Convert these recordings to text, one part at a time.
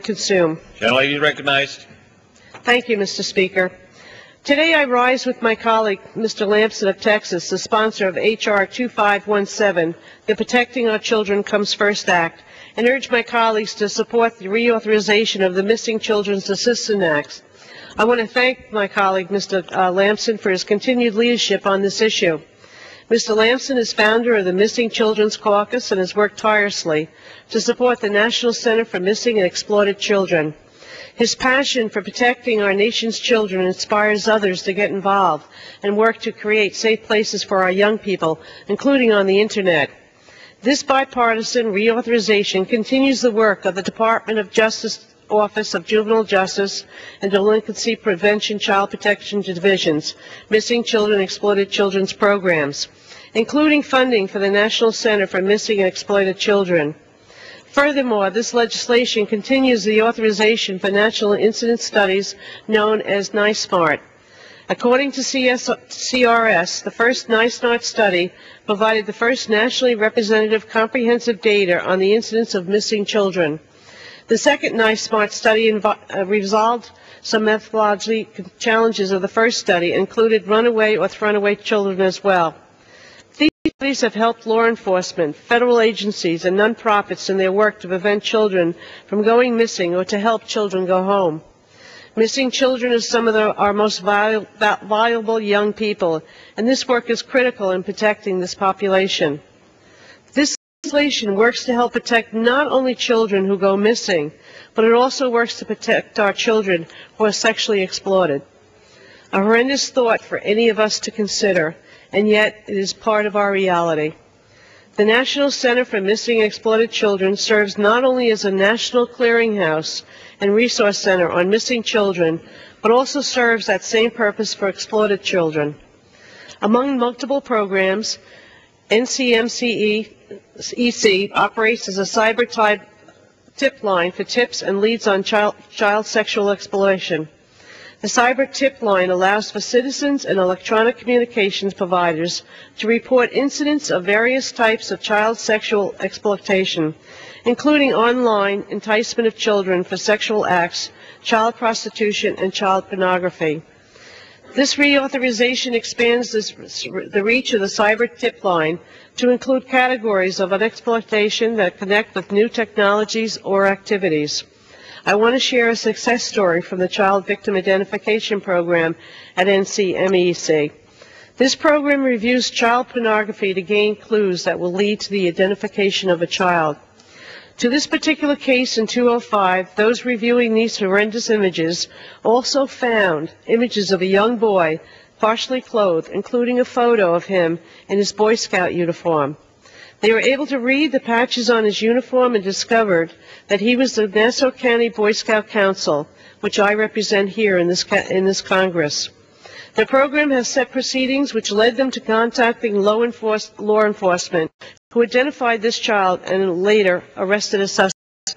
consume. Gentlelady is recognized. Thank you, Mr. Speaker. Today I rise with my colleague, Mr. Lamson of Texas, the sponsor of H.R. 2517, the Protecting Our Children Comes First Act, and urge my colleagues to support the reauthorization of the Missing Children's Assistance Act. I want to thank my colleague, Mr. Lamson, for his continued leadership on this issue. Mr. Lamson is founder of the Missing Children's Caucus and has worked tirelessly to support the National Center for Missing and Exploited Children. His passion for protecting our nation's children inspires others to get involved and work to create safe places for our young people, including on the Internet. This bipartisan reauthorization continues the work of the Department of Justice Office of Juvenile Justice and Delinquency Prevention Child Protection Divisions, Missing Children and Exploited Children's programs, including funding for the National Center for Missing and Exploited Children. Furthermore, this legislation continues the authorization for national incident studies known as NISMART. According to CRS, the first NISMART study provided the first nationally representative comprehensive data on the incidence of missing children. The second NISMART study resolved some methodology challenges of the first study, included runaway or thrown-away children as well. These studies have helped law enforcement, federal agencies, and nonprofits in their work to prevent children from going missing or to help children go home. Missing children are some of our most valuable young people, and this work is critical in protecting this population. This legislation works to help protect not only children who go missing, but it also works to protect our children who are sexually exploited. A horrendous thought for any of us to consider, and yet it is part of our reality. The National Center for Missing and Exploited Children serves not only as a national clearinghouse and resource center on missing children, but also serves that same purpose for exploited children. Among multiple programs, NCMCEC operates as a cyber tip line for tips and leads on child sexual exploitation. The cyber tip line allows for citizens and electronic communications providers to report incidents of various types of child sexual exploitation, including online enticement of children for sexual acts, child prostitution, and child pornography. This reauthorization expands the reach of the cyber tip line to include categories of exploitation that connect with new technologies or activities. I want to share a success story from the Child Victim Identification Program at NCMEC. This program reviews child pornography to gain clues that will lead to the identification of a child. To this particular case in 2005, those reviewing these horrendous images also found images of a young boy partially clothed, including a photo of him in his Boy Scout uniform. They were able to read the patches on his uniform and discovered that he was the Nassau County Boy Scout Council, which I represent here in this Congress. The program has set proceedings which led them to contacting law enforcement, who identified this child and later arrested a suspect.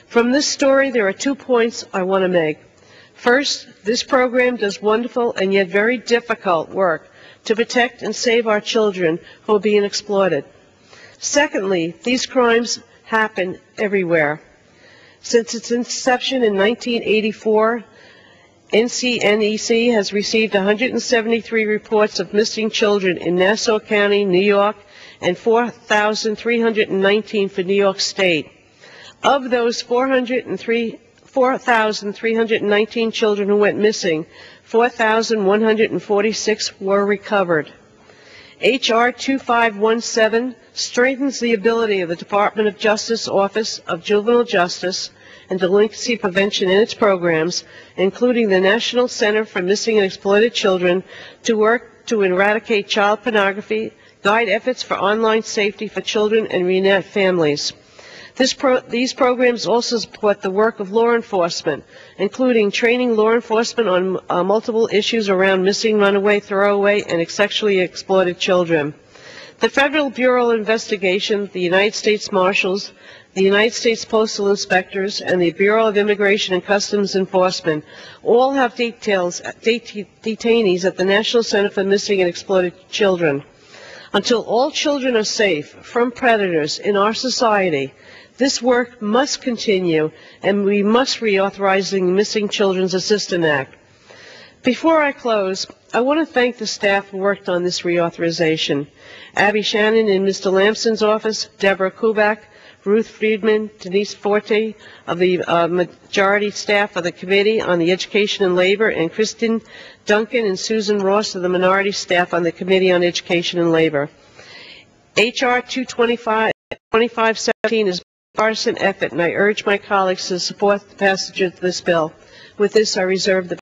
From this story, there are 2 points I want to make. First, this program does wonderful and yet very difficult work to protect and save our children who are being exploited. Secondly, these crimes happen everywhere. Since its inception in 1984, NCNEC has received 173 reports of missing children in Nassau County, New York, and 4,319 for New York State. Of those 4,319 children who went missing, 4,146 were recovered. H.R. 2517 strengthens the ability of the Department of Justice Office of Juvenile Justice and Delinquency Prevention in its programs, including the National Center for Missing and Exploited Children, to work to eradicate child pornography, guide efforts for online safety for children and reunite families. These programs also support the work of law enforcement, including training law enforcement on multiple issues around missing, runaway, throwaway, and sexually exploited children. The Federal Bureau of Investigation, the United States Marshals, the United States Postal Inspectors, and the Bureau of Immigration and Customs Enforcement all have detainees at the National Center for Missing and Exploited Children. Until all children are safe from predators in our society, This work must continue, and we must reauthorize the Missing Children's Assistance Act. Before I close, I want to thank the staff who worked on this reauthorization. Abby Shannon in Mr. Lamson's office, Deborah Kubak, Ruth Friedman, Denise Forte of the majority staff of the Committee on the Education and Labor, and Kristen Duncan and Susan Ross of the minority staff on the Committee on Education and Labor. H.R. 2517 is a partisan effort, and I urge my colleagues to support the passage of this bill. With this, I reserve the